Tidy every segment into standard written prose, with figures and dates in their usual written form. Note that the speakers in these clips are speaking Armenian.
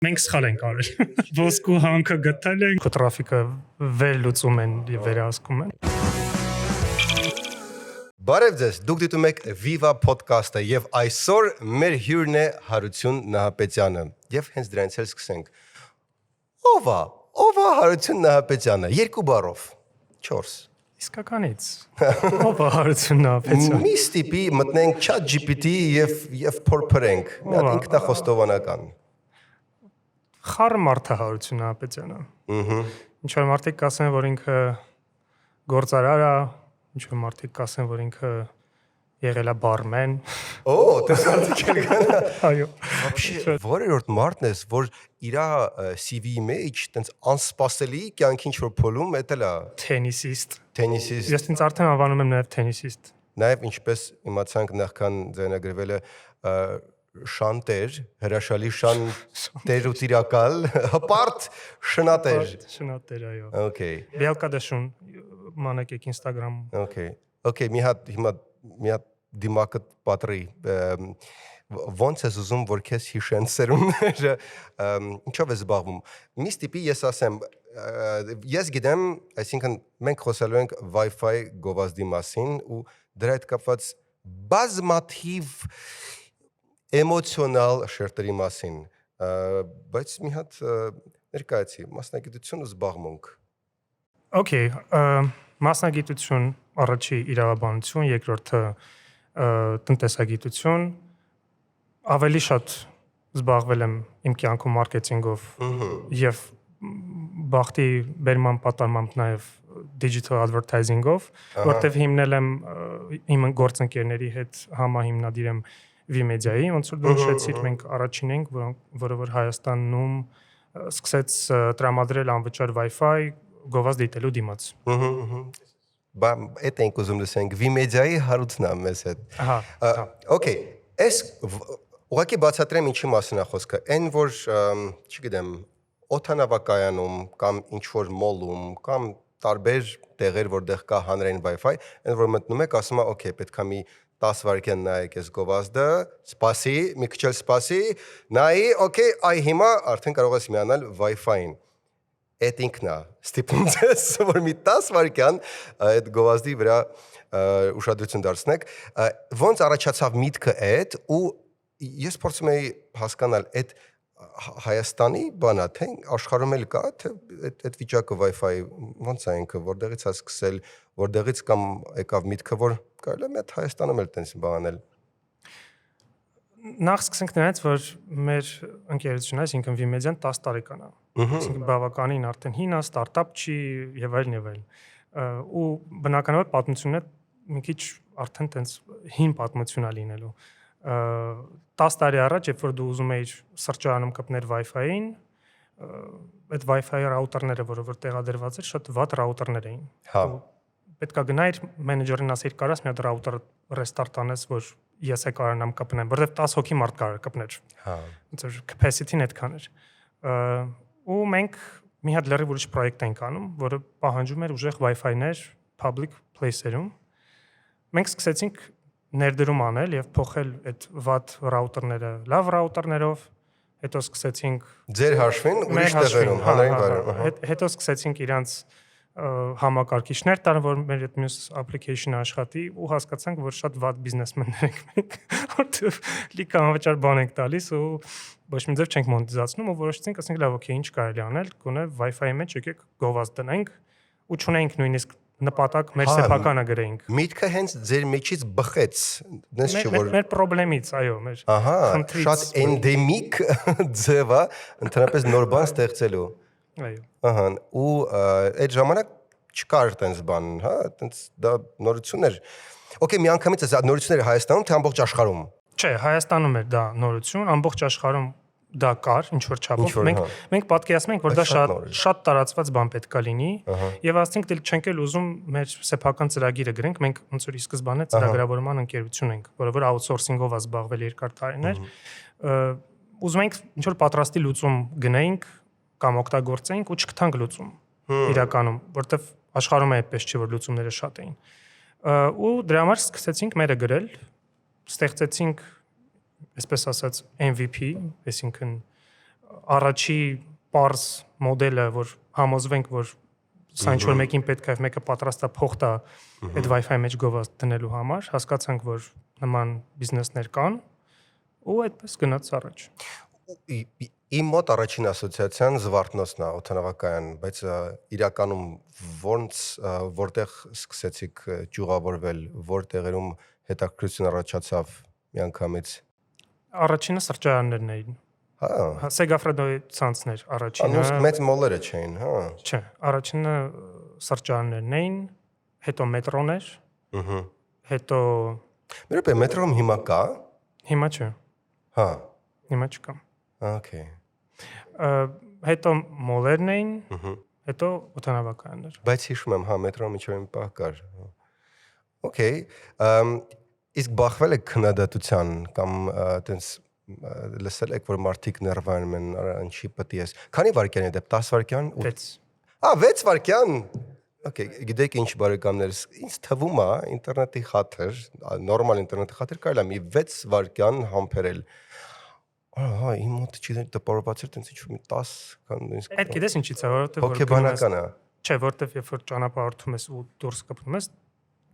Մենք սխալ ենք արել։ Ոսկու հանքը գտել ենք, տրաֆիկը վերլուծում են եւ վերահսկում են։ Բարև ձեզ, դուք դիտում եք Viva podcast-ը եւ այսօր մեր հյուրն է Հարություն Նահապետյանը եւ հենց դրանից էլ սկսենք։ Ով է Հարություն Նահապետյանը, երկու բառով, 4 Իսկականից։ Ով է Հարություն Նահապետյանը։ Մի ստիպի մտնենք ChatGPT եւ փորփրենք։ Մի հատ ինքնախոստովանական։ Խառը մարդ է Հարություն Նահապետյանը։ Ինչ որ մարդիկ կասեն, որ ինքը գործարար է, ինչ որ մարդիկ կասեն, որ ինքը եղել է բարմեն։ Տեսանք կան։ Այո։ Вообще, որերորդ մարդն է, որ իր CV-ի մեջ տենց անսպասելի կյանք ինչ որ փոլում, դա էլ է Թենիսիստ։ տենիսիստ։ Ես ինձ արդեն անվանում եմ նաև թենիսիստ։ Նաև ինչպես իմացանք նախքան ձայնագրվել է շանտեր, հրաշալի շանտեր ու տիրակալ, հպարտ շնատեր։ Շնատեր, այո։ Okay. Բելկադաշուն մանեկեք Instagram։ Okay, մի հատ դիմակը պատրի։ Ոնց ես ուզում որ քեզ հիշեն սերունդները, ինչով ես զբաղվում։ Մի ստիպի ես ասեմ, ես գիտեմ, այսինքն մենք խոսելու ենք Wi-Fi գովազդի մասին ու դրա հետ կապված բազմաթիվ էմոցիոնալ շերտերի մասին, բայց մի հատ ներկայացի, մասնագիտություն ու զբաղմունք։ Okay, մասնագիտություն, առաջի իրավաբանություն, երկրորդը տնտեսագիտություն, ավելի շատ զբաղվել եմ իմ կյանքում մարքեթինգով եւ բախտի բերման պատարմամբ նաեւ digital advertising-ով, որտեվ հիմնել եմ իմ գործընկերների հետ համահիմնադիր եմ Vimedia-ի, ոնց որ դու նշեցիր, մենք առաջին ենք, որը որ Հայաստանում սկսեց տրամադրել անվճար Wi-Fi գովազդ դիտելու դիմաց։ Բա այդ ենք ուզում լսենք Vimedia-ի Հարությունն է մեզ հետ։ Ահա։ Okay, այս ուղղակի բացատրեմ ինչի մասին է խոսքը։ Այն որ, չգիտեմ, օթանավակայանում կամ ինչ որ մոլում կամ տարբեր տեղեր, որտեղ կա հանրային Wi-Fi, այն որ մտնում եք, ասում է, okay, պետք է մի 10 վայրկյան նայեք այս գովազդը, սպասի, մի քիչ էլ սպասի, նայի, okay, այ հիմա արդեն կարող ես միանալ Wi-Fi-ին։ Այդ ինքն է ստիպում ձեզ, որ մի 10 վայրկյան այդ գովազդի վրա ուշադրություն դարձնեք։ Ոնց առաջացավ միտքը այդ ու ես փորձում եի հասկանալ այդ Հայաստանի բանա, թե աշխարհում էլ կա, թե այդ վիճակը Wi-Fi ոնց է ինքը, որտեղից է սկսել, որտեղից կամ եկավ միտքը, որ կարելի է մեծ Հայաստանում էլ տենց բանել։ Նախ սկսենք նրանից, որ մեր ընկերությունը, այսինքն Vimedia-ն 10 տարեկան է։ Այսինքն բավականին արդեն հին է, ստարտափ չի եւ այլն եւ այլն։ Ու բնականաբար պատմությունը մի քիչ արդեն տենց հին պատմություն է լինելու։ 10 տարի առաջ, երբ որ դու ուզում էիր սրճարանում կպնել Wi-Fi-ին, այդ Wi-Fi ռաուտերները, որը որ տեղադրված էր, շատ վատ ռաուտերներ էին։ Հա։ Պետք է գնայր մենեջերին ասեիր, կարաս մի հատ ռաուտեր ռեստարտ անես, որ ես է կարողանամ կպնեմ, որովհետև 10 հոգի մարդ կարող կպներ։ Հա։ Ոնց որ capacity-ն այդքան էր։ Ու մենք մի հատ լրիվ ուրիշ պրոյեկտ ենք անում, որը պահանջում էր ուժեղ Wi-Fi-ներ public place-երում։ Մենք սկսեցինք ներդրում անել եւ փոխել այդ վատ ռաուտերները լավ ռաուտերներով, հետո սկսեցինք ձեր հաշվին ուրիշ տեղերում, հանրային վայրերում։ Հետո սկսեցինք իրանց համակարգիչներ տալ, որ մեր այդ մյուս application-ը աշխատի ու հասկացանք, որ շատ վատ բիզնեսմեններ ենք մենք, որտեղ լիքը անվճար բան ենք տալիս ու ոչ մի ձև չենք մոնետիզացնում ու որոշեցինք, ասենք լավ, օքեյ, ինչ կարելի անել, գոնե Wi-Fi-ի մեջ եկեք գովազդ տնենք ու չունենք նույնիսկ նպատակ մեր սեփականը գրեինք։ Միտքը հենց ձեր միջից բխեց, դες չէ որ մեր խնդրից, այո, մեր խնդրից։ Շատ էնդեմիկ ձև է, ընդհանրապես նոր բան ստեղծելու։ Այո։ Ահա, ու այդ ժամանակ չկար տենց բան, հա, տենց դա նորություն էր։ Okay, միանգամից է նորությունները Հայաստանում, թե ամբողջ աշխարհում։ Չէ, Հայաստանում էր դա նորություն, ամբողջ աշխարհում դա կար, ինչ որ չափով։ Մենք պատկերացնում ենք, որ դա շատ տարածված բան պետք է լինի, եւ ասենք դել չենք էլ ուզում մեր սեփական ծրագիրը գրենք, մենք ոնց որ ի սկզբանե ծրագրավորման ընկերություն ենք, որը որ outsourcing-ով է զբաղվել երկար տարիներ։ Ուզում ենք ինչ որ պատրաստի լուծում գնենք կամ օգտագործենք ու չգտանք լուծում իրականում, որտեվ աշխարհում այդպես չէ, որ լուծումները շատ էին։ Ու դրա համար սկսեցինք մերը գրել, ստեղծեցինք, այսպես ասած, MVP, այսինքն առաջի parse մոդելը, որ համոզվենք, որ սա ինչ որ մեկին պետք է, մեկը պատրաստ է փող տա այդ Wi-Fi մեջ գովազ դնելու համար, հասկացանք, որ նման բիզնեսներ կան ու այդպես գնաց առաջ։ Իմ մոտ առաջին ասոցիացիան Զվարթնոցն է, օդանավակայան, բայց իրականում որտեղ սկսեցիք ճյուղավորվել, որտեղերում հետաքրքրություն առաջացավ միանգամից։ Առաջինը սրճարաններն էին։ Հա, Սեգաֆրեդոյի ցանցներ առաջինը։ Անուս մեծ մոլերը չէին, հա։ Չէ, առաջինը սրճարաններն էին, հետո մետրոներ, հետո Մեր մետրոում հիմա կա։ հիմա չէ, Հա, հիմա չկա։ okay։ Հետո մոլերն էին, հետո օդանավակայաններ։ Բայց հիշում եմ, հա, մետրոում ինչ-որ մի պահ կար։ Okay, իսկ բախվել եք քննադատության կամ այտենց լսել եք, որ մարդիկ ներվայանում են, ինչի պետք է։ Քանի վայրկյան է դեպ 10 վայրկյան։ 6 6 վայրկյան։ Okay, գիտեք ինչ բարեկամներ, ինձ թվում է ինտերնետի խաթր, նորմալ ինտերնետի խաթր կարելի է մի 6 վայրկյան համբերել։ Հա, իմ մոտ չի տպավորված էր տենց ինչ-որ մի 10 կամ նույնիսկ։ Այդ գիտես ինչից է, որովհետև Հոգեբանական է։ Չէ, որովհետև երբ որ ճանապարհորդում ես ու դուրս կպնում ես,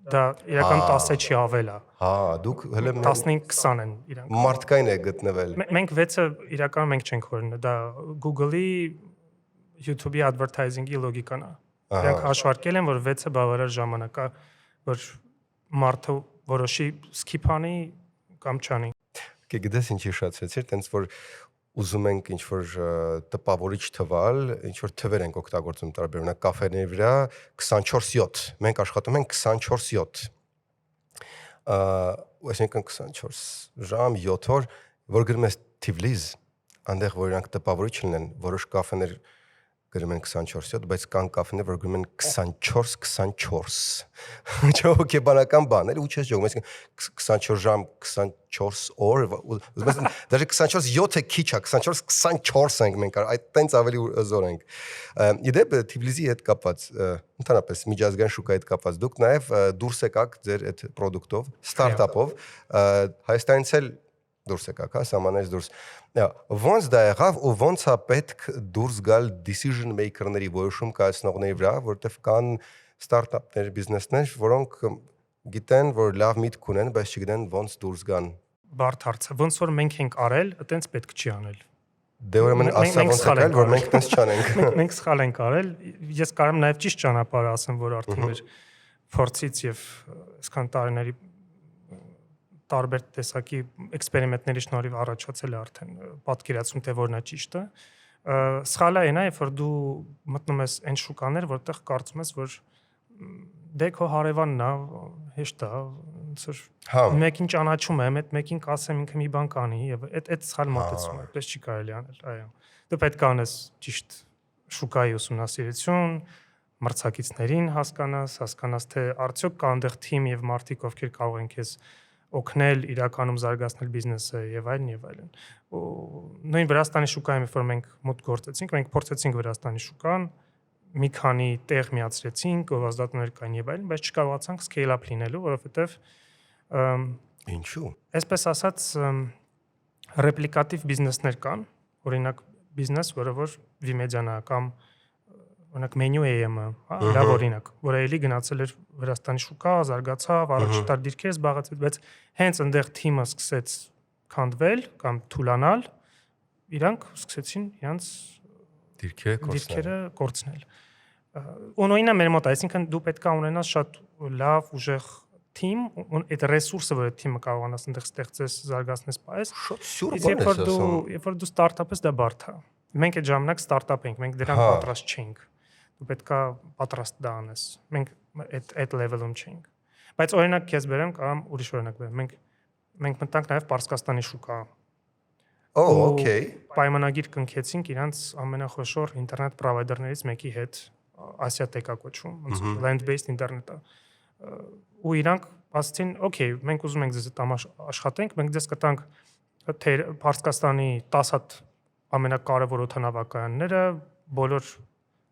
դա իրական 10-ը չի ավել է։ Հա, դուք հələ 15-20 են իրանք։ մարդկային է գտնվել։ Մենք 6-ը իրականում մենք չենք որոնում, դա Google-ի, YouTube-ի advertising-ի լոգիկան է։ Իրանք հաշվարկել են, որ 6-ը բավարար ժամանակ է, որ մարդը որոշի skip անի կամ չանի։ Գիտես ինչի շացեցիր, տենց որ ուզում ենք ինչ-որ տպավորիչ թվալ, ինչ-որ թվեր ենք օգտագործում տարբեր, օրինակ կաֆեների վրա 24/7, մենք աշխատում ենք 24/7, այսինքն 24 ժամ 7 օր, որ գրում ես Թիֆլիս, այնտեղ որ իրանք տպավորիչ լինեն, որոշ կաֆեներ գրում են 24/7, բայց կան կաֆեներ, որ գրում են 24/24, չէ՞ հոգեբանական բան, էլի ու չես ջողում, այսինքն 24 ժամ 24 օր, դաժե 24/7-ը քիչ է, 24/24 ենք մենք, այդ տենց ավելի զոր ենք։ Իդեպ Թիֆլիսի հետ կապված, ընդհանրապես միջազգային շուկայի հետ կապված, դուք նաև դուրս եկաք ձեր այդ պրոդուկտով, ստարտափով, Հայաստանից էլ դուրս եկաք, հա, սահմաններից դուրս։ Ոնց դա եղավ ու ոնց է պետք դուրս գալ decision maker-ների որոշում կայացնողների վրա, որտեղ կան ստարտափներ, բիզնեսներ, որոնք գիտեն, որ լավ միտք ունեն, բայց չգիտեն ոնց դուրս գան։ Բարդ հարց է, ոնց որ մենք ենք արել, այտենց պետք չի անել։ Դե ուրեմն ասա ոնց եկալ, որ մենք տես չանենք։ Մենք սխալ ենք արել, ես կարամ նաև ճիշտ ճանապարհ ասեմ, որ արդեն մեր փորձից եւ այսքան տարիների տարբեր տեսակի էքսպերիմենտների շնորհիվ առաջացել է արդեն պատկերացում, թե որն է ճիշտը։ Սխալը այն է, երբ որ դու մտնում ես այն շուկաներ, որտեղ կարծում ես, որ դե քո հարևանն է, հեշտ է, ոնց որ մեկին ճանաչում եմ, այդ մեկին կասեմ ինքը մի բան կանի եւ այդ սխալ մոտեցում է, այդպես չի կարելի անել, այո։ Դու պետք է անես ճիշտ շուկայի ուսումնասիրություն, մրցակիցներին հասկանաս, թե արդյոք կա այնտեղ թիմ եւ մարդիկ, ովքեր կարող են քեզ օգնել իրականում զարգացնել բիզնեսը եւ այլն։ Ու նույն Վրաստանի շուկայում, երբ որ մենք մոտ գործեցինք, մենք փորձեցինք Վրաստանի շուկան, մի քանի տեղ միացրեցինք, գովազդատներ կային եւ այլն, բայց չկարողացանք scale up լինելու, որովհետեւ ինչու։ Այսպես ասած, ռեպլիկատիվ բիզնեսներ կան, օրինակ բիզնես, որը որ Vimedian-ը կամ օրինակ Menu AM-ը, հա, լավ օրինակ, որը էլի գնացել էր Վրաստանի շուկա, զարգացավ, առաջատար դիրքեր զբաղեցրեց, բայց հենց այնտեղ թիմը սկսեց քանդվել կամ թուլանալ, իրանք սկսեցին իրանց դիրքերը կորցնել։ Ու նույնը մեր մոտ, այսինքն դու պետք է ունենաս շատ լավ, ուժեղ թիմ, այդ ռեսուրսը, որ այդ թիմը կարողանաս այնտեղ ստեղծես, զարգացնես, բայց շատ սյուր բան է ասում։ Երբ որ դու ստարտափ ես, դա բարդ է։ Մենք այդ ժամանակ ստարտափ ենք, մենք դրան պատրաստ չենք։ Դու պետք է պատրաստ դա անես։ Մենք այդ level-ում չենք։ Բայց օրինակ քեզ բերեմ, կամ ուրիշ օրինակ բերեմ։ Մենք մտանք նաև Պարսկաստանի շուկա։ Okay։ Պայմանագիր կնքեցինք իրանց ամենախոշոր ինտերնետ պրովայդերներից մեկի հետ, Asiatek-ա կոչվում, ոնց land-based ինտերնետը։ Ու իրանք ասացին, okay, մենք ուզում ենք ձեզ հետ աշխատենք, մենք ձեզ կտանք թե Պարսկաստանի 10 հատ ամենակարևոր օդանավակայանները, բոլոր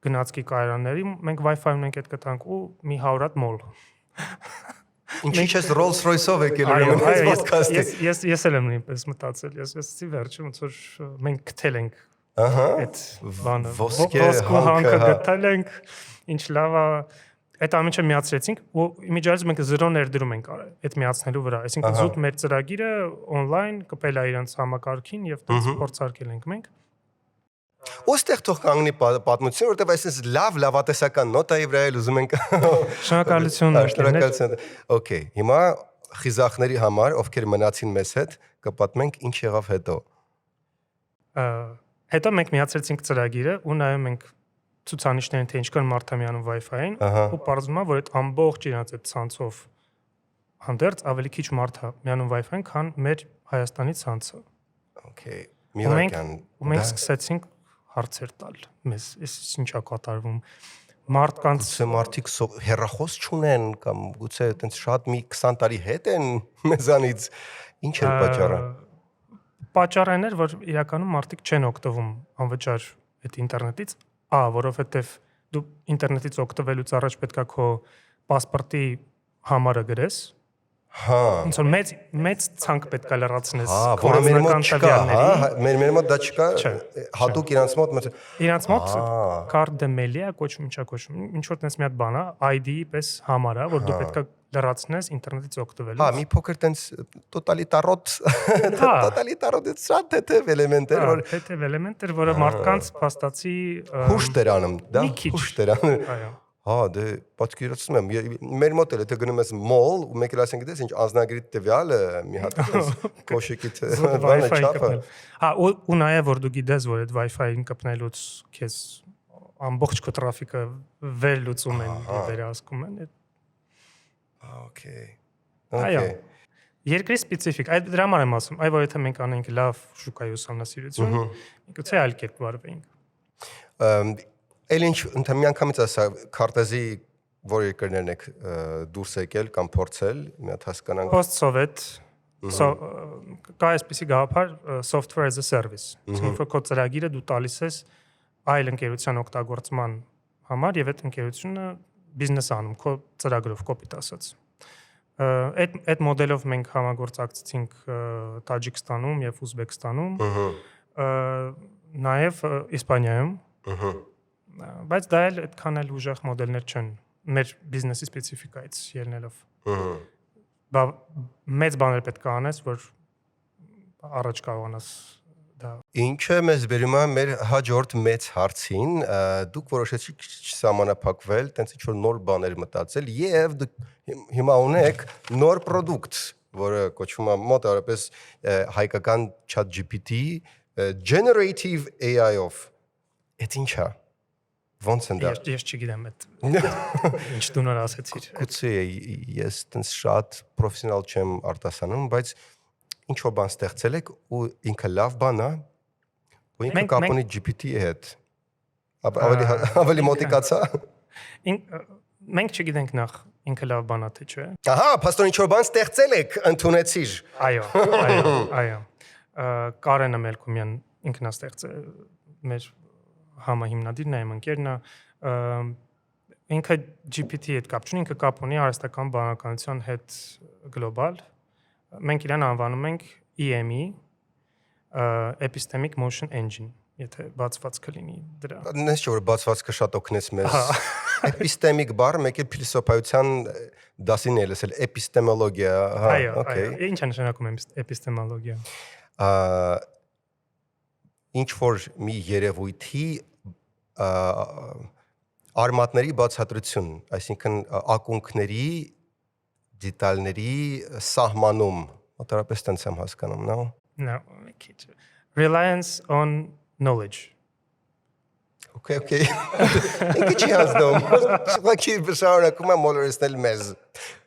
գնացքի կայարանների, մենք Wi-Fi ունենք այդ կտանք ու մի 100 հատ մոլ։ Ինչի՞ չես Rolls-Royce-ով եկել ուրեմն այս ոդքասթի։ Ես էլ եմ նույնպես մտածել, ես վերջում ոնց որ մենք գտել ենք Այդ բանը ոսկե հանքը գտել ենք, ինչ լավ է, այդ ամենը միացրեցինք ու իմիջիայից մենք 0 ներդրում ենք արել այդ միացնելու վրա, այսինքն զուտ մեր ծրագիրը on-line կպել է իրենց համակարգին եւ դից փորձարկել ենք մենք։ Ոստեղ թող կանգնի պատմություն, որտեղ այսպես լավատեսական նոտայի վրա էլ ուզում ենք։ Շնորհակալություն։ Շնորհակալություն։ Okay, հիմա խիզախների համար, ովքեր մնացին մեզ հետ, կպատմենք ինչ եղավ հետո։ Հետո մենք միացրեցինք ծրագիրը ու նայում ենք ցուցանիշներին, թե ինչքան մարդ է միանում Wi-Fi-ին, ու պարզվում է, որ այդ ամբողջ իրենց այդ ցանցով հանդերձ ավելի քիչ մարդ է միանում Wi-Fi-ին, քան մեր Հայաստանի ցանցը։ Okay, միրական։ Ու մենք սկսեցինք հարցեր տալ։ Մեզ ինչա կատարվում։ Մարդկանց մարդիկ հեռախոս չունեն կամ գուցե այտենց շատ մի 20 տարի հետ են մեզանից, ինչ է պատճառը։ Պատճառն էր, որ իրականում մարդիկ չեն օգտվում անվճար այդ ինտերնետից, որովհետև դու ինտերնետից օգտվելուց առաջ պետքա քո պասպորտի համարը գրես։ Ոնց որ մեծ ցանկ պետքա լրացնես քո անձնական տվյալների։ Մեր մոտ դա չկա, հատուկ իրանց մոտ carte de mail-ը կոչվում, ինչա կոչվում, ինչ որ տես մի հատ բան է, ID-ի պես համար է, որ դու պետքա լրացնես ինտերնետից օգտվելուց։ Մի փոքր տենց տոտալիտարոտ շատ թեթև էլեմենտ էր, որ թեթև էլեմենտ էր, որը մարդկանց փաստացի հուշտ էր անում, դա հուշտ էր անում։ Այո։ Դե պատկերացնում եմ, մեր մոտ էլ եթե գնում ես մոլ ու մեկ էլ ասենք դες ինչ անձնագրի տվյալը մի հատ կոշիկի բանը չափը։ Ու նաև որ դու գիտես, որ այդ Wi-Fi-ին կպնելուց քեզ ամբողջ քո տրաֆիկը վերլուծում են, վերահսկում են։ Okay։ Այո։ Երկրի սպეციფիկ, այդ դրա համար եմ ասում, այ որ եթե մենք անենք լավ շուկայի ուսումնասիրություն, միգուցե այլ կերպ վարվեինք։ Էլ ինչ ընդհանրապես ասա քարտեզի որ երկրներն եք դուրս եկել կամ փորձել մի հատ հասկանանք post-sovet կա այսպիսի գաղափար software as a service այսինքն քո ծրագիրը դու տալիս ես այլ ընկերության օգտագործման համար եւ այդ ընկերությունը բիզնես անում քո ծրագրով կոպիտ ասած այդ մոդելով մենք համագործակցեցինք Տաջիկստանում եւ Ուզբեկստանում նաեւ Իսպանիայում բայց դա էլ այդքան էլ ուժեղ մոդելներ չեն մեր բիզնեսի սպეციფիկայից ելնելով։ Մեծ բաներ պետք է անես, որ առաջ կարողանաս դա։ Ինչը մեզ բերում է մեր հաջորդ մեծ հարցին, դուք որոշեցիք չսահմանափակվել, տենց ինչ-որ նոր բաներ մտածել եւ հիմա ունեք նոր product, որը կոչվում է մոտավորապես հայկական ChatGPT generative AI-ով։ Այդ ինչ է։ Ոնց են դա։ Ես չգիտեմ այդ ինչ դու նոր ասեցիր։ Գուցե ես տենց շատ պրոֆեսիոնալ չեմ արտասանում, բայց ինչ որ բան ստեղծել եք ու ինքը լավ բան է, ու ինքը կապ ունի GPT-ի հետ։ Ավելի մոտիկացա։ Մենք չգիտենք նախ ինքը լավ բան է թե չէ։ Փաստորեն ինչ որ բան ստեղծել եք, ընդունեցիր։ Այո։ Կարենը Մելքումյան ինքնաստեղծ մեր համահիմնադիրն է, իմ ընկերն է, ինքը GPT-ի հետ կապ չունի, ինքը կապ ունի արհեստական բանականության հետ գլոբալ։ Մենք իրան անվանում ենք EME, Epistemic Motion Engine, եթե բացված կլինի դրա։ Նես չէ որ բացվածքը շատ օգնեց մեզ։ Epistemic բառը մեկ է փիլիսոփայության դասին է լսել, էպիստեմոլոգիա, Այո, ինչ է նշանակում էպիստեմոլոգիա։ Ինչ որ մի երևույթի արմատների բացատրություն, այսինքն ակունքների, դետալների սահմանում, մոտավորապես տենց եմ հասկանում, No, reliance on knowledge. Okay. Ինքը չի հասնում։ Շուտակի բշարունակում եմ մոլորեցնել մեզ։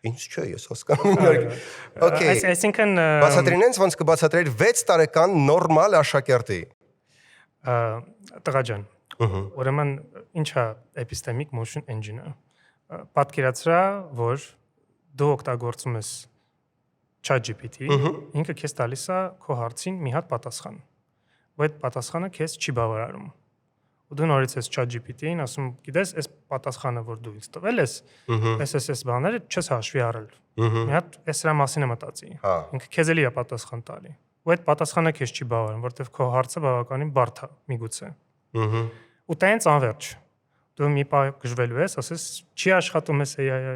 Ինչ չէ, ես հասկանում եմ։ Okay. Այսինքն բացատրինենց ոնց կբացատրեր 6 տարեկան նորմալ աշակերտի։ Տղա ջան, ուրեմն ինչա Epistemic Motion Engine-ը։ Պատկերացրա, որ դու օգտագործում ես ChatGPT, ինքը քեզ տալիս է քո հարցին մի հատ պատասխան։ Ու այդ պատասխանը քեզ չի բավարարում։ Ու դու նորից ես ChatGPT-ին ասում, գիտես, այս պատասխանը, որ դու ինձ տվել ես, այս բաները չես հաշվի առել։ Մի հատ էս դրա մասին եմ մտածի։ Ինքը քեզ էլի է պատասխան տալի։ ու այդ պատասխանը քեզ չի բավարարում, որովհետև քո հարցը բավականին բարդ է, միգուցե։ Ու տենց անverջ։ Դու մի բան գժվելու ես, ասես չի աշխատում ես AI-ը,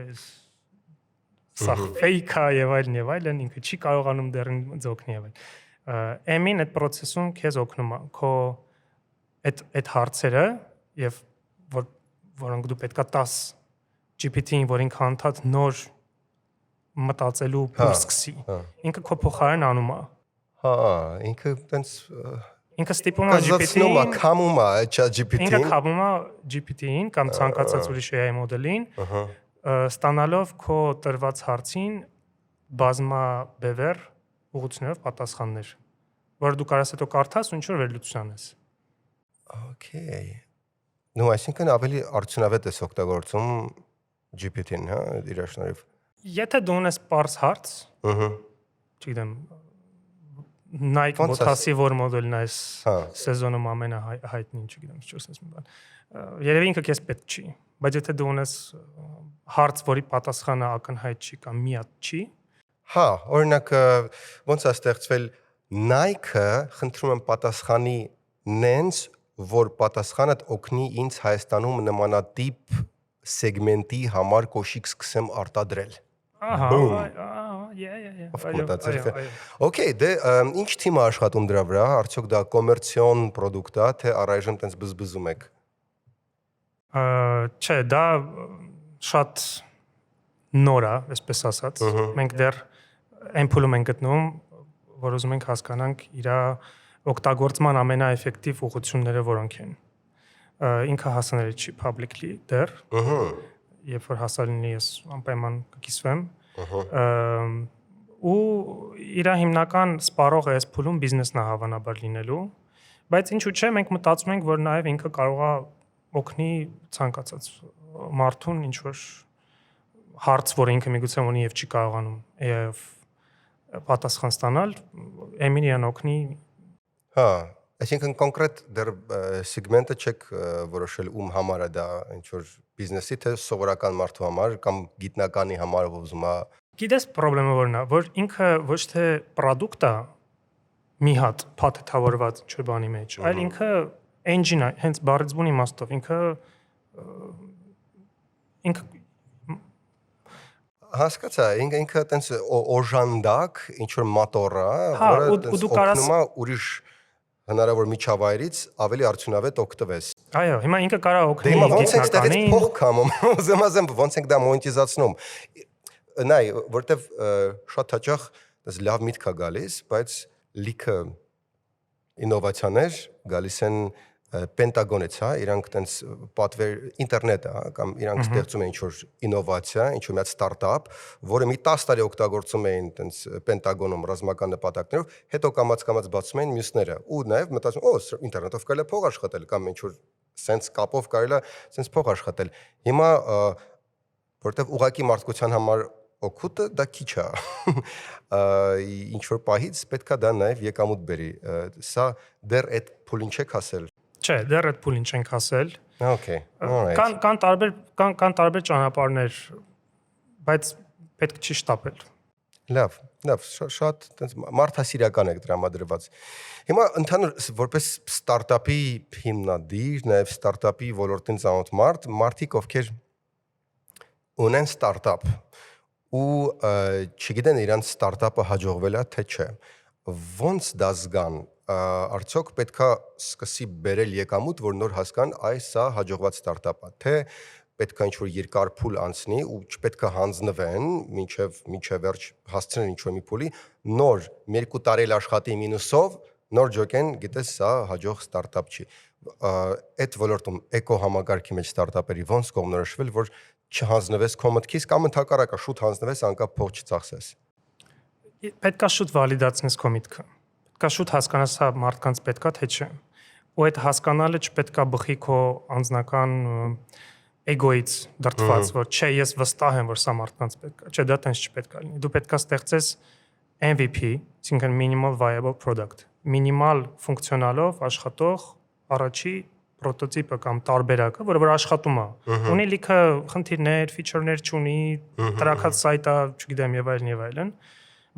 սա fake է եւ այլն, ինքը չի կարողանում դեռ ձոգնի եւ այլն։ Էմին այդ process-ում քեզ օգնում է քո այդ հարցերը եւ որոնք դու պետքա 10 GPT-ին, որ ինքը անդադ նոր մտածելու փուլ սկսի։ Ինքը քո փոխարեն անում է։ Հա, ինքը տենց ինքը ստիպում է GPT-ին, քամում է chat GPT-ին։ Ինքը քամում է GPT-ին կամ ցանկացած ուրիշ AI մոդելին, ստանալով քո տրված հարցին բազմաբևեռ ուղղություններով պատասխաններ, որ դու կարաս հետո կարդաս ու ինչ-որ վերլուծություն անես։ Okay։ Նու այսինքն ավելի արդյունավետ է օգտագործում GPT-ն, հա, իր շնորհիվ։ Եթե դու ունես པարզ հարց, չգիտեմ, Nike մոթասի որ մոդելն այս սեզոնում ամենահայտնին, չգիտեմ, չորսես մի բան։ Երևի ինքը քեզ պետք չի, բայց եթե դու ունես հարց, որի պատասխանը ակնհայտ չի կամ միակ չի, հա, օրինակ ոնց է ստեղծվել Nike-ը, խնդրում եմ պատասխանի նենց, որ պատասխանը օգնի ինձ Հայաստանում նմանատիպ սեգմենտի համար կոշիկ սկսեմ արտադրել։ Okay, դե ինչ թիմ է աշխատում դրա վրա, արդյոք դա կոմերցիոն պրոդուկտ է, թե առայժմ տենց բզբզում եք։ Չէ, դա շատ նոր է, այսպես ասած։ Մենք դեռ այն փուլում ենք գտնվում, որ ուզում ենք հասկանանք իր օգտագործման ամենաէֆեկտիվ ուղղությունները որոնք են։ Ինքը հասանելի չի publicly դեռ։ Երբ որ հասանելի լինի, ես անպայման կկիսվեմ։ Ու իր հիմնական սպառողը այս փուլում բիզնեսն է հավանաբար լինելու, բայց ինչու՞ չէ, մենք մտածում ենք, որ նաև ինքը կարող է օգնի ցանկացած մարդուն ինչ որ հարց, որ ինքը միգուցե ունի եւ չի կարողանում AI-ով պատասխան ստանալ, Էմին իրան օգնի։ Հա, այսինքն կոնկրետ դեռ սեգմենտը չեք որոշել ում համար է դա, ինչ որ բիզնեսի, թե սովորական մարդու համար կամ գիտնականի համար, ով ուզում է։ Գիտես խնդրումը որն է, որ ինքը ոչ թե product է մի հատ փաթեթավորված ինչ-որ բանի մեջ, այլ ինքը engine է, հենց բառից բուն իմաստով, ինքը հասկացա, ինքը տենց օժանդակ ինչ որ մոտոր է, որը տենց օգնում է ուրիշ հնարավոր միջավայրից ավելի արդյունավետ օգտվես։ Այո, հիմա ինքը կարող է օգնել գիտնականի։ Ոնց ենք դեռ փող կամում, ուզեմ ոնց ենք դա մոնետիզացնում։ Նայ, որտեվ շատ հաճախ դες լավ միտք է գալիս, բայց լիքը ինովացիաներ գալիս են Պենտագոնից, հա, իրանք տենց պատվեր ինտերնետը, հա, կամ իրանք ստեղծում են ինչ-որ ինովացիա, ինչ-որ մի հատ ստարտափ, որը մի 10 տարի օգտագործում էին տենց Պենտագոնում ռազմական նպատակներով, հետո կամաց բացում էին մյուսները, ու նաև մտածում, ինտերնետով կարելի է փող աշխատել կամ ինչ-որ սենց կապով կարելի է սենց փող աշխատել։ Հիմա որտեվ ուղակի մարդկության համար օգուտը դա քիչ է։ Ինչ-որ պահից պետքա դա նաև եկամուտ բերի։ Սա դեռ այդ փուլին չեք հասել։ Չէ, դեռ այդ փուլին չենք հասել։ Okay, all right. Կան տարբեր ճանապարհներ, բայց պետք չի շտապել։ Լավ, շատ տենց մարդասիրական եք տրամադրված։ Հիմա ընդհանուր որպես ստարտափի հիմնադիր, նաև ստարտափի ոլորտին ծանոթ մարդիկ, ովքեր ունեն ստարտափ ու չգիտեն իրանց ստարտափը հաջողվել է թե չէ։ Ոնց դա զգան, արդյոք պետքա սկսի բերել եկամուտ, որ նոր հասկան այս սա հաջողված ստարտափ է, թե պետքա ինչ-որ երկար փուլ անցնի ու չպետքա հանձնվեն, մինչև վերջ հասցնեն ինչ-որ մի փուլի, նոր 2 տարի աշխատի մինուսով, նոր ջոկեն, գիտես, սա հաջող ստարտափ չի։ Այդ ոլորտում էկո համակարգի մեջ ստարտափերի ոնց կողմնորոշվել, որ չհանձնվես քո մտքից կամ ընդհակառակը շուտ հանձնվես, անկապ փող չծախսես։ Պետքա շուտ վալիդացնես քո միտքը։ Պետքա շուտ հասկանաս հա մարդկանց պետքա թե չէ։ Ու այդ հասկանալը չպետքա բխի քո անձնական էգոից դրդված, որ չէ, ես վստահ եմ, որ սա մարդկանց պետքա։ Չէ, դա տենց չպետքա լինի։ Դու պետքա ստեղծես MVP, այսինքն minimal viable product, մինիմալ ֆունկցիոնալով աշխատող առաջի պրոտոտիպը կամ տարբերակը, որը որ աշխատում է։ Ունի լիքը խնդիրներ, ֆիչերներ չունի, տրակած սայթ է, չգիտեմ, եւ այլն,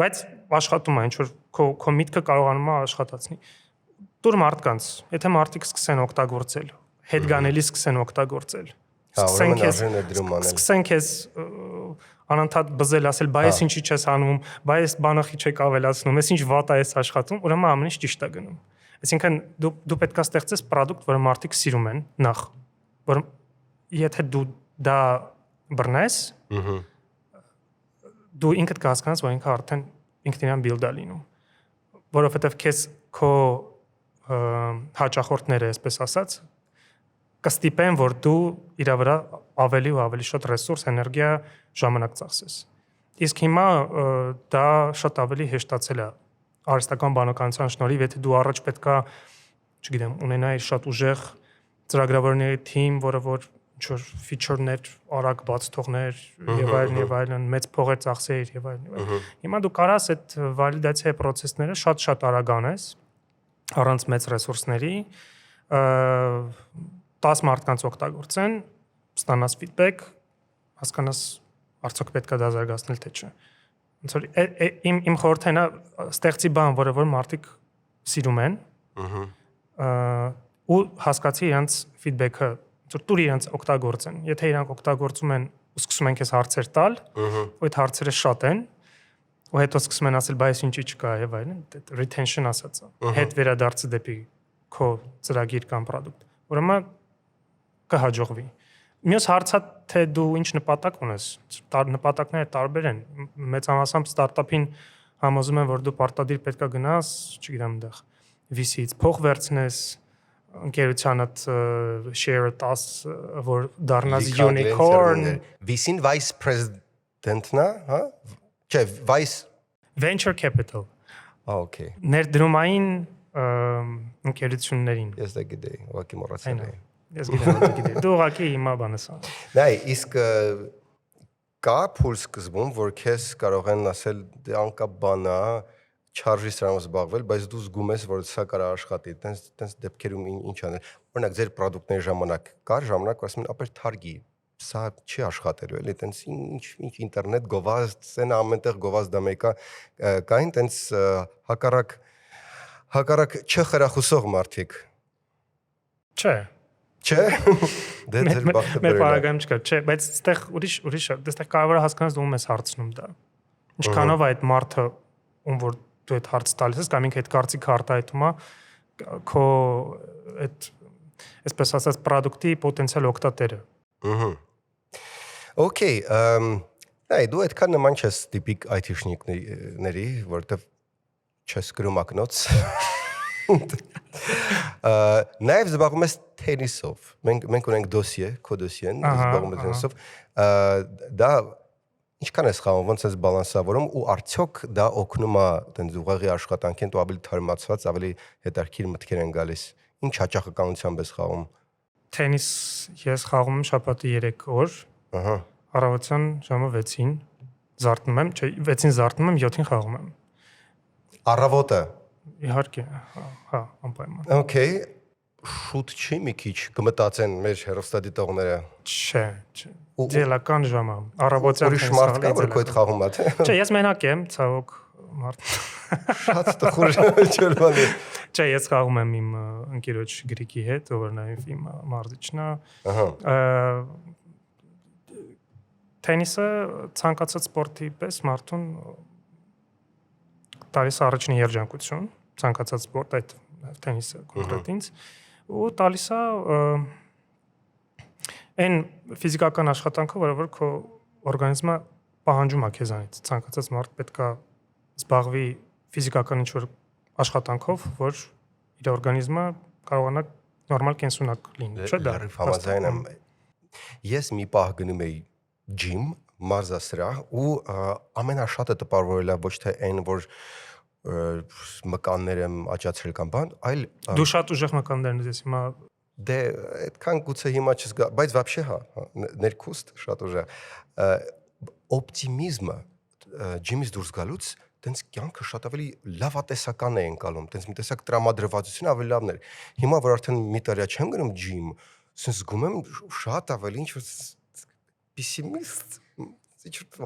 բայց աշխատում է, ինչ որ քո միտքը կարողանում է աշխատացնի։ Դուր մարդկանց, եթե մարդիկ սկսեն օգտագործել, հետ գանելի սկսեն օգտագործել։ Սկսեն քեզ անընդհատ բզել, ասել, բայ ես ինչի չես անում, բայ ես բանը չեք ավելացնում, ես ինչ վատ է ես աշխատում, ուրեմն ամեն ինչ ճիշտ է գնում։ Այսինքն դու պետք է ստեղծես product, որը մարդիկ սիրում են նախ, որ եթե դու դա բռնես, դու ինքդ կհասկանաս, որ ինքը արդեն ինքն իրան build-ա լինում, որովհետև քեզ քո հաճախորդները, այսպես ասած, կստիպեն, որ դու իր վրա ավելի ու ավելի շատ ռեսուրս, էներգիա, ժամանակ ծախսես։ Իսկ հիմա դա շատ ավելի հեշտացել է արհեստական բանականության շնորհիվ, եթե դու առաջ պետքա, չգիտեմ, ունենայիր շատ ուժեղ ծրագրավորների թիմ, որը որ ինչ-որ feature-ներ արագ բաց թողներ եւ այլն, մեծ փողեր ծախսեր եւ այլն։ Հիմա դու կարաս այդ վալիդացիայի process-ները շատ արագ անես, առանց մեծ ռեսուրսների, 10 մարդկանց օգտագործեն, ստանաս feedback, հասկանաս արդյոք պետք է դա զարգացնել թե չէ։ Ոնց որ իմ խորհուրդն է ստեղծի բան, որը որ մարդիկ սիրում են, ու հասկացի իրենց feedback-ը, որ դուր իրենց օգտագործեն։ Եթե իրանք օգտագործում են ու սկսում են քեզ հարցեր տալ, ու այդ հարցերը շատ են, ու հետո սկսում են ասել, բայց ինչի չկա եւ այլն, retention ասածը, հետ վերադարձը դեպի քո ծրագիր կամ product։ Ուրեմն կհաջողվի։ Մյուս հարցը թե դու ինչ նպատակ ունես, նպատակները տարբեր են։ Մեծամասամբ ստարտափին համոզում են, որ դու պարտադիր պետքա գնաս, չգիտեմ, այնտեղ VC-ից փող վերցնես, ընկերությանդ share 10, որ դառնաս unicorn, VC-ին vice president-ն է, հա? Չէ, vice venture capital։ Okay։ Ներդրումային ընկերություններին։ Ես դա գիտեի, ուղղակի մոռացել էի։ Ես գիտեմ, դու ուղղակի հիմա բան ես անում։ Նայ, իսկ կա փուլ սկզբում, որ քեզ կարող են ասել դե անկա բանա, չարժի սրանով զբաղվել, բայց դու զգում ես, որ սա կարա աշխատի, տենց դեպքերում ինչ անել։ Օրինակ, ձեր product-ների ժամանակ կար ժամանակ, ասում են, ապեր թարգի, սա չի աշխատելու, էլի, տենց ինչ ինտերնետ գովազդ, սեն ամենտեղ գովազդ դա մեկա, կային տենց հակառակ չխրախուսող մարդիկ։ Չէ։ Չէ։ Դե ձեր բախտը մեր բարակայում չկա, չէ, բայց այստեղ ուրիշ է, այստեղ կարևորը հասկանաս դու ում ես հարցնում դա։ Ինչքանով է այդ մարդը, ում որ դու այդ հարց տալիս ես, կամ ինքը այդ կարծիքը արտահայտում է քո այդ այսպես ասած product-ի պոտենցիալ օգտատերը։ Okay, այ դու այդքան նման չես տիպիկ IT-շնիկների, որտեվ չես գրում ակնոց։ Նաև զբաղվում ես թենիսով։ Մենք ունենք դոսիե, քո դոսիեն, զբաղվում ես թենիսով։ Դա ինչքան ես խաղում, ոնց ես բալանսավորում ու արդյոք դա օգնում է այտենց ուղղակի աշխատանքին, դու ավելի թարմացված, ավելի հետաքրքիր մտքեր են գալիս։ Ինչ հաճախականությամբ ես խաղում։ Թենիս ես խաղում եմ շաբաթի 3 օր։ Առավոտյան ժամը 6-ին զարթնում եմ, չէ, 6-ին զարթնում եմ, 7-ին խաղում եմ։ Առավոտը։ Իհարկե, հա, անպայման։ Okay, շուտ չի մի քիչ կմտածեն մեր հերոստատիտողները։ Չէ։ Ձելական ժամը, առավոտյան ուրիշ մարդ կա, որ քո հետ խաղում է, թե։ Չէ, ես մենակ եմ, ցավոք մարդ։ Շատ տխուր ջերմանի։ Չէ, ես խաղում եմ իմ ընկերոջ Գրիգի հետ, ով նաև իմ մարզիչն է։ Թենիսը ցանկացած սպորտի պես մարդուն տալիս առաջին երջանկություն, ցանկացած սպորտ, այդ թենիսը կոնկրետ ինձ, ու տալիս է այն ֆիզիկական աշխատանքը, որը որ քո օրգանիզմը պահանջում է քեզանից։ Ցանկացած մարդ պետք է զբաղվի ֆիզիկական ինչ-որ աշխատանքով, որ իր օրգանիզմը կարողանա նորմալ կենսունակ լինի, չէ՞ դա։ Համաձայն եմ։ Ես մի պահ գնում էի gym, մարզասրահ ու ամենաշատը տպավորել է ոչ թե այն, որ մկաններ եմ աճացրել կամ բան, այլ դու շատ ուժեղ մկաններ ես հիմա դե այդքան գուցե հիմա չզգա, բայց вообще հա, ներքուստ շատ ուժեղ օպտիմիզմը gym-ից դուրս գալուց տենց կյանքը շատ ավելի լավատեսական է ընկալում, տենց մի տեսակ տրամադրվածություն ավելի լավն էր։ Հիմա որ արդեն մի տարի չեմ գնում gym, ասես զգում եմ շատ ավելի ինչ-որ պեսիմիստ,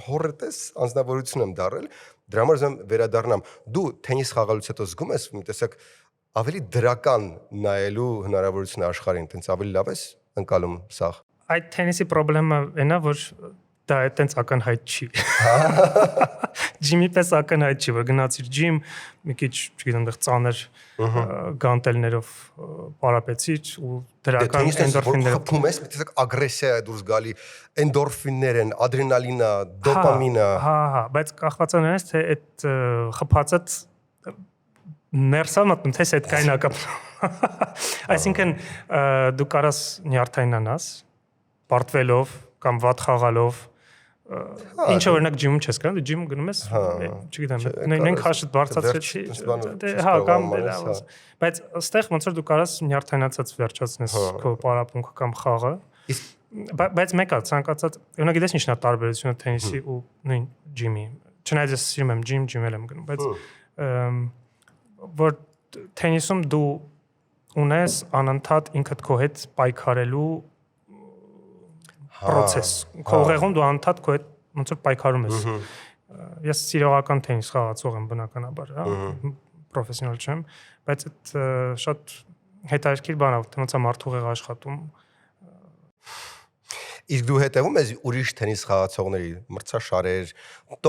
հորրետես անձնավորություն եմ դարել, դրա համար եմ վերադառնամ։ Դու թենիս խաղալուց հետո զգում ես մի տեսակ ավելի դրական նայելու հնարավորություն աշխարհին, տենց ավելի լավ ես ընկալում սա։ Այդ թենիսի խնդրեմը այնա, որ դա այտենց ակնհայտ չի։ Ջիմի պես ակնհայտ չի, որ գնացիր ջիմ, մի քիչ, չգիտեմ, դեռ ծանր գանտելներով պարապեցիր ու դրական էնդորֆինները խփում ես, մի տեսակ ագրեսիա է դուրս գալի, էնդորֆիններ են, ադրենալինա, դոպամինա։ Հա, բայց կախված է նրանից, թե այդ խփածը ներսա մտնում, թե այդ կայնա կապ։ Այսինքն դու կարաս նյարդայնանաս, պարտվելով կամ վատ խաղալով, ինչը օրինակ ջիմում չես կարող, դու ջիմում գնում ես, չգիտեմ, նույնենք հաշտ բարձրացրեցի, հա, կամ բայց այստեղ ոնց որ դու կարաս նյարդայնացած վերջացնես քո պարապմունքը կամ խաղը։ Բայց մեկը ցանկացած, օրինակ գիտես ինչն է տարբերությունը թենիսի ու նույն ջիմի։ Չնայած ես սիրում եմ ջիմել եմ գնում, բայց որ թենիսում դու ունես անընդհատ ինքդ քո հետ պայքարելու process։ Քո ուղեղում դու անընդհատ քո հետ ոնց որ պայքարում ես։ Ես սիրողական թենիս խաղացող եմ բնականաբար, հա, պրոֆեսիոնալ չեմ, բայց այդ շատ հետաքրքիր բան է, ոնց է մարդու ուղեղը աշխատում։ Իսկ դու հետևում ես ուրիշ թենիս խաղացողների մրցաշարեր,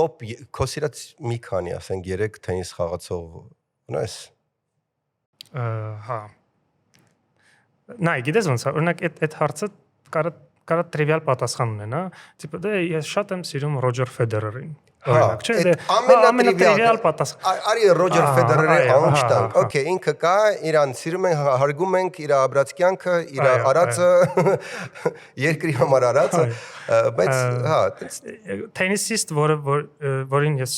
տոպ քո սիրած մի քանի, ասենք 3 թենիս խաղացող ունես։ Հա։ Նայ, գիտես ոնց է, օրինակ այդ հարցը կարա տրիվիալ պատասխան ունենա, տիպը դե ես շատ եմ սիրում Ռոջեր Ֆեդերերին։ Օրինակ, չէ՞, դե ամենատրիվիալ պատասխան։ Արի Ռոջեր Ֆեդերերի անջ տանք։ Okay, ինքը կա, իրան սիրում ենք, հարգում ենք, իր ապրած կյանքը, իր արածը, երկրի համար արածը, բայց հա, տենիսիստ, որին ես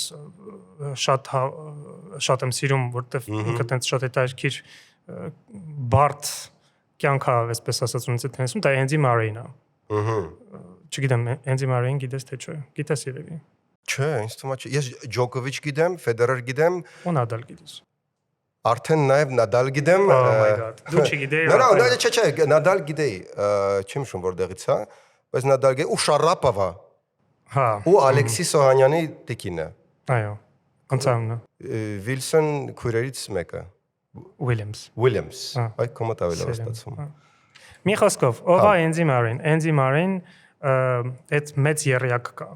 շատ եմ սիրում, որտեվ ինքը տենց շատ հետաքրքիր բարդ կյանք է, այսպես ասած, ունեցել տենիսում, դա Էնդի Մարեյն է։ Չգիտեմ, Էնդի Մարեյն գիտես թե չէ։ Գիտես երևի։ Չէ, ինձ թվում է, ես Ջոկովիչ գիտեմ, Ֆեդերեր գիտեմ, ու Նադալ գիտես։ Արդեն նաև Նադալ գիտեմ։ Oh my god։ Դու չգիտեի։ No, չէ, Նադալ գիտեի, չեմ շուն որտեղից է, բայց Նադալ գիտեի ու Շարապովա։ Հա։ Ու Ալեքսի Սոհանյանի տիկինը։ Այո։ Անցամն է։ Վիլսոն քույրերից մեկը։ Williams։ Այդ կոմոտ ավելի լավ ստացվում։ Մի խոսքով, ով է Էնդի Մարեյն։ Էնդի Մարեյն այդ մեծ երրյակ կա։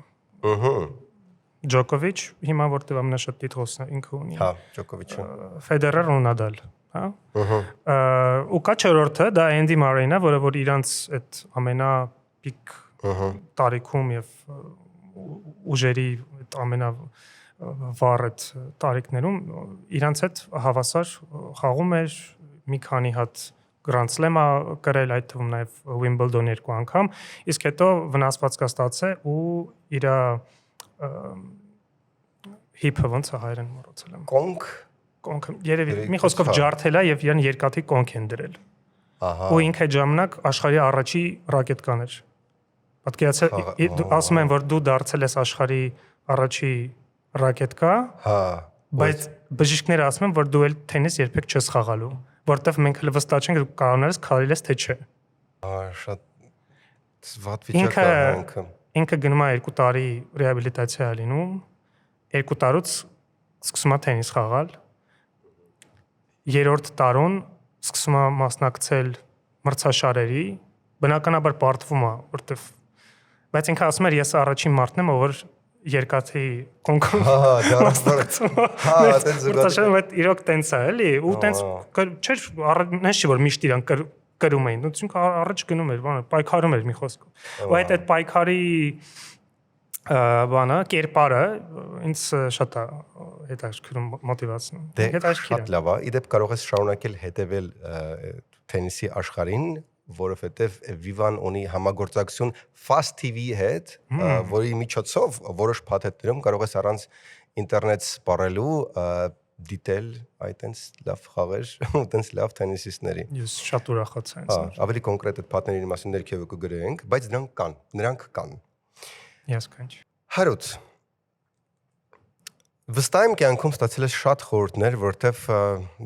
Ջոկովիչ, հիմա որտեղ ամենաշատ տիտղոսն է ինքը ունի։ Հա, Ջոկովիչը։ Ֆեդերեր ու Նադալ, հա։ Ու կա չորրորդը, դա Էնդի Մարեյն է, որը որ իրանց այդ ամենապիկ տարիքում եւ ուժերի այդ ամենավառ այդ տարիքներում իրանց հետ հավասար խաղում էր մի քանի հատ Grand Slam-ը կրել, այդ թվում նաև Wimbledon 2 անգամ, իսկ հետո վնասվածք է ստացել ու իր հիփը ոնց է հայերեն մոռացել եմ։ Կոնք երևի մի խոսքով ջարդել է եւ իրեն երկաթի կոնք են դրել։ Ահա։ Ու ինքը այդ ժամանակ աշխարհի առաջի ռակետկան էր։ Պատկերացրու, ասում են, որ դու դարձել ես աշխարհի առաջի ռակետկա։ Հա։ Բայց բժիշկները ասում են, որ դու էլ թենիս երբեք չես խաղալու, որտեվ մենք հենց վստահ չենք դու կարող ես քարել ես թե չէ։ Շատ վատ վիճակ է ինքը։ Ինքը գնում է 2 տարի ռեաբիլիտացիա լինում, 2 տարուց սկսում է թենիս խաղալ։ 3-րդ տարում սկսում է մասնակցել մրցաշարերի, բնականաբար պարտվում է, որտեվ բայց ինքը ասում էր ես առաջին մարդն եմ, ով երկաթի կոնկոն մասնակցում։ Հա, այդպես զուգահեռ այդ իրոք տենց է, էլի, ու տենց չէր, նես չի որ միշտ իրան կրում էին, դու առաջ գնում էր, բանը, պայքարում էր մի խոսքով։ Ու այդ պայքարի բանը, կերպարը ինձ շատ է հետաքրքրում մոտիվացնում։ Հետաքրքիր է։ Լավ է, իդեպ կարող ես շարունակել հետևել թենիսի աշխարհին, որովհետև Vivan ունի համագործակցություն Fast TV-ի հետ, որի միջոցով որոշ փաթեթներում կարող ես առանց ինտերնետ սպառելու դիտել այտենց լավ խաղեր ու այտենց լավ թենիսիստների։ Ես շատ ուրախացա ինձ։ Ավելի կոնկրետ այդ փաթեթների մասին ներքև կգրենք, բայց նրանք կան։ Ես կանչ։ Հարուտ։ Վստահ եմ կյանքում ստացել ես շատ խորհուրդներ, որտեվ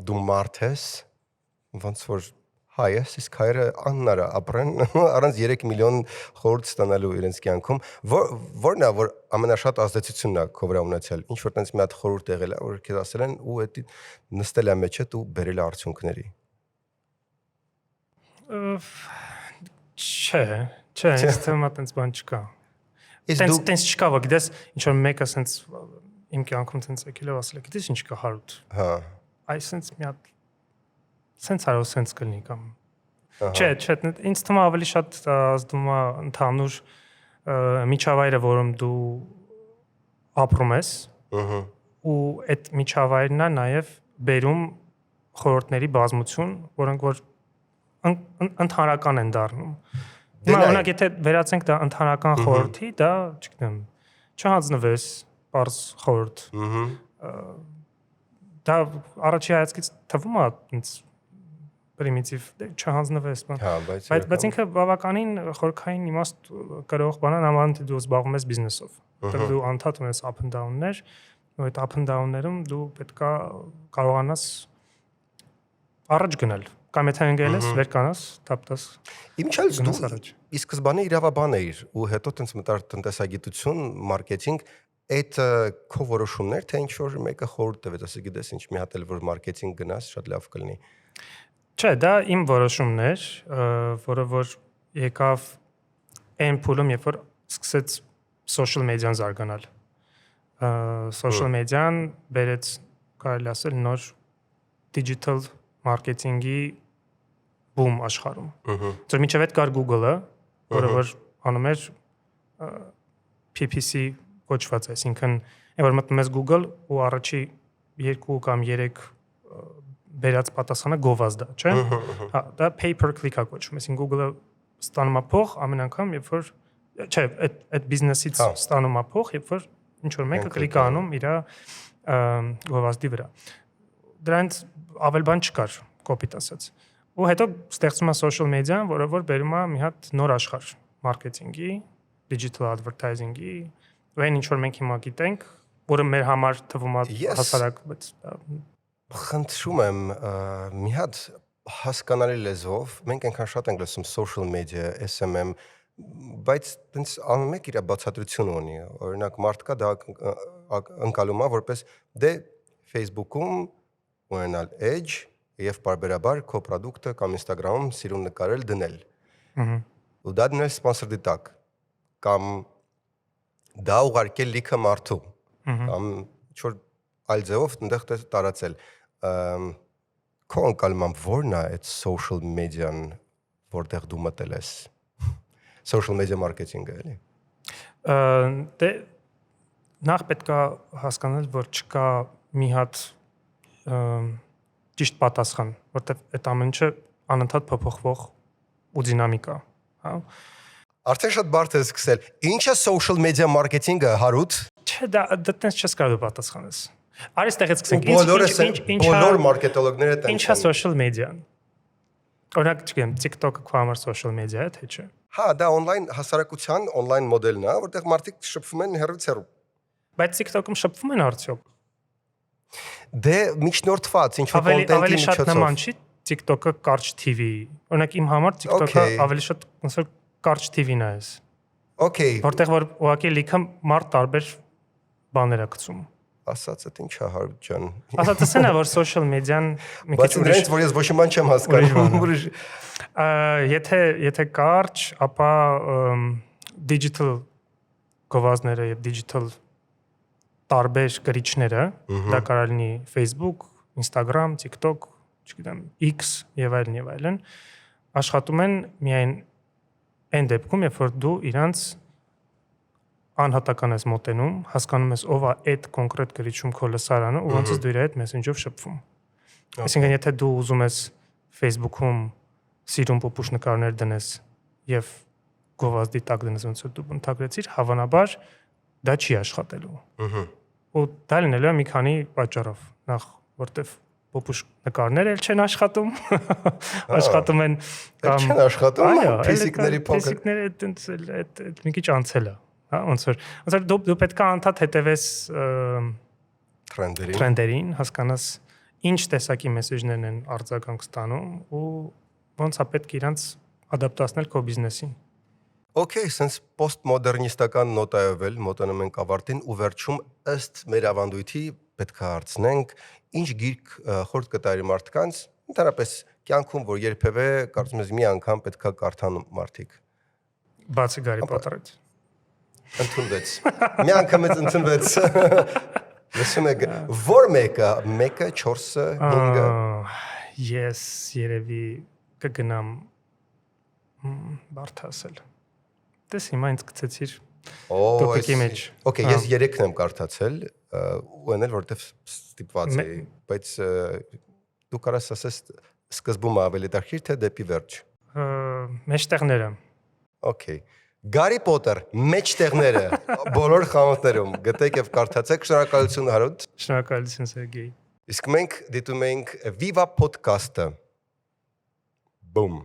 դու մարդ ես, ոնց որ հայս, իսկ հայերը աննարա ապրեն առանց 3 միլիոն խորհուրդ ստանալու իրենց կյանքում, որն է որ ամենաշատ ազդեցությունն է քո վրա ունեցել։ Ինչ որ տենց մի հատ խորհուրդ եղել է, որ քեզ ասել են ու էդի նստել է մեջդ ու բերել արդյունքների։ Չէ, ինձ թվում է տենց բան չկա։ Տենց չկա, որ գիտես, ինչ որ մեկը սենց իմ կյանքում տենց եկել է ասել է, գիտես ինչ կա հարուտ։ Հա։ Այս սենց մի հատ սենց արո սենց կլինի կամ։ Չէ, ինձ թվում է ավելի շատ ազդում է ընդհանուր միջավայրը, որում դու ապրում ես։ Ու այդ միջավայրն է նաև բերում խորհուրդների բազմություն, որոնք որ ընդհանրական են դառնում։ Օրինակ, եթե վերացենք դա ընդհանրական խորհրդի, դա, չգիտեմ, չհանձնվես, բարձ խորհուրդ։ Դա առաջի հայացքից թվում է ինձ պրիմիտիվ, չհանձնվես, բայց ինքը բավականին խորքային իմաստ կրող բան է, նմանդ դու զբաղվում ես բիզնեսով։ Դու անդադ ունես up and down-ներ, ու այդ up and down-ներում դու պետքա կարողանաս առաջ գնալ։ Կամ եթե ընկել ես, վեր կանաս, թափտաս։ Իմիջիայլից դու ի սկզբանե իրավաբան էիր ու հետո տենց մտար տնտեսագիտություն, մարքեթինգ, այդ քո որոշումներ, թե ինչ որ մեկը խորհուրդ տվեց, ասի գիտես ինչ, մի հատ էլ որ մարքեթինգ գնաս, շատ լավ կլինի։ Չէ, դա իմ որոշումն էր, որը որ եկավ այն փուլում, երբ որ սկսեց social media-ն զարգանալ։ Social media-ն բերեց, կարելի ասել, նոր digital մարքեթինգի բում աշխարհում։ Ձեր միջև այդ կար Google-ը, որը որ անում էր PPC կոչված, այսինքն այն որ մտնում ես Google ու առաջի 2 կամ 3 բերած պատասխանը գովազդ է, չէ՞։ Հա, դա pay per click է կոչվում, այսինքն Google-ը ստանում է փող ամեն անգամ, երբ որ չէ, այդ բիզնեսից ստանում է փող, երբ որ ինչ որ մեկը կլիկ է անում իր գովազդի վրա։ Դրանց ավել բան չկար, կոպիտ ասած։ Ու հետո ստեղծում է social media-ն, որը որ բերում է մի հատ նոր աշխարհ մարքեթինգի, digital advertising-ի, ու այն ինչ որ մենք հիմա գիտենք, որը մեր համար թվում է հասարակ, բայց խնդրում եմ մի հատ հասկանալի լեզվով, մենք այնքան շատ ենք լսում social media, SMM, բայց տենց անում եք իր բացատրություն ունի։ Օրինակ մարդ կա դա ընկալում է որպես դե Facebook-ում ունենալ edge եւ բարբերաբար քո product-ը կամ Instagram-ում սիրուն նկարել դնել։ Ու դա դնել sponsor-ի տակ կամ դա ուղարկել լիքը մարդու կամ ինչ որ այլ ձևով այնտեղ տարածել։ Քո ընկալմամբ ո՞րն է այդ social media-ն, որտեղ դու մտել ես։ Social media marketing-ը էլի։ Դե նախ պետք է հասկանալ, որ չկա մի հատ ճիշտ պատասխան, որտեղ այդ ամեն ինչը անընդհատ փոփոխվող ու դինամիկ է, հա։ Արդեն շատ բարդ է սկսել։ Ինչ է social media marketing-ը, Հարութ։ Չէ, դա տենց չես կարող պատասխանես։ Արի ստեղից սկսենք։ Բոլոր մարքետոլոգները տենց։ Ինչ է social media-ն։ Օրինակ, չգիտեմ, TikTok-ը քո համար social media է, թե չէ։ Հա, դա on-line հասարակության on-line մոդելն է, որտեղ մարդիկ շփվում են հեռվից հեռու։ Բայց TikTok-ում շփվում են արդյոք։ Դե միջնորդված, ինչ որ կոնտենտի միջոցով։ Ավելի շատ նման չի TikTok-ը կարճ TV։ Օրինակ իմ համար TikTok-ը ավելի շատ ոնց որ կարճ TV-ն է։ Okay։ Որտեղ որ ուղղակի լիքը մարդ տարբեր բաներ է գցում։ Ասած այդ ինչ է Հարութ ջան։ Ասած ասեն է որ social media-ն մի քիչ ուրիշ։ Բայց որ ես ոչ մի բան չեմ հասկանում։ Եթե կարճ, ապա digital գովազդները եւ digital տարբեր գրիչները, դա կարող լինի Facebook, Instagram, TikTok, չգիտեմ, X եւ այլն, աշխատում են միայն այն դեպքում, երբ որ դու իրանց անհատական ես մոտենում, հասկանում ես ով է այդ կոնկրետ գրիչում քո լսարանը ու ոնց ես դու իր հետ մեսենջով շփվում։ Այսինքն եթե դու ուզում ես Facebook-ում սիրուն պոպուշ նկարներ դնես եւ գովազդի տակ դնես ոնց որ դու ընդհանրեցիր, հավանաբար դա չի աշխատելու։ Ու դա լինելու է մի քանի պատճառով։ Նախ որտեվ պոպուշ նկարներ էլ չեն աշխատում, աշխատում են կամ չեն աշխատում, ֆիզիկների փոքր։ Ֆիզիկները այդ մի քիչ անցել է, հա, ոնց որ դու պետք է անդադ հետևես տրենդերին, հասկանաս ինչ տեսակի մեսեջներն են արձագանք ստանում ու ոնց է պետք իրանց ադապտացնել քո բիզնեսին։ Okay, since post-modernistական նոտայով էլ մոտենում ենք ավարտին ու վերջում ըստ մեր ավանդույթի պետք է հարցնենք, ինչ գիրք խորտ կտարի մարդկանց, ընդհանրապես կյանքում, որ երբևէ կարծում ես մի անգամ պետք է կարդան մարդիկ։ Բացի Գարի Պոտերից։ Ընդունվեց։ Մի անգամ էլ ընդունվեց։ Լսում եք, որ մեկը, 4-ը, 5-ը։ Ես երևի կգնամ բարդ ասել։ Դες հիմա ինձ գցեցիր տոպիկի մեջ։ Okay, ես 3-ն եմ կարդացել, ու ենել որտեվ ստիպված էի, բայց դու կարաս ասես սկզբում ավելի դարքիր թե դեպի վերջ։ Մեջտեղները։ Okay. Գարի Պոտեր մեջտեղները բոլոր խանութներում գտեք եւ կարդացեք։ Շնորհակալություն Հարութ։ Շնորհակալություն Սերգեյ։ Իսկ մենք դիտում ենք Viva Podcast-ը։ Boom.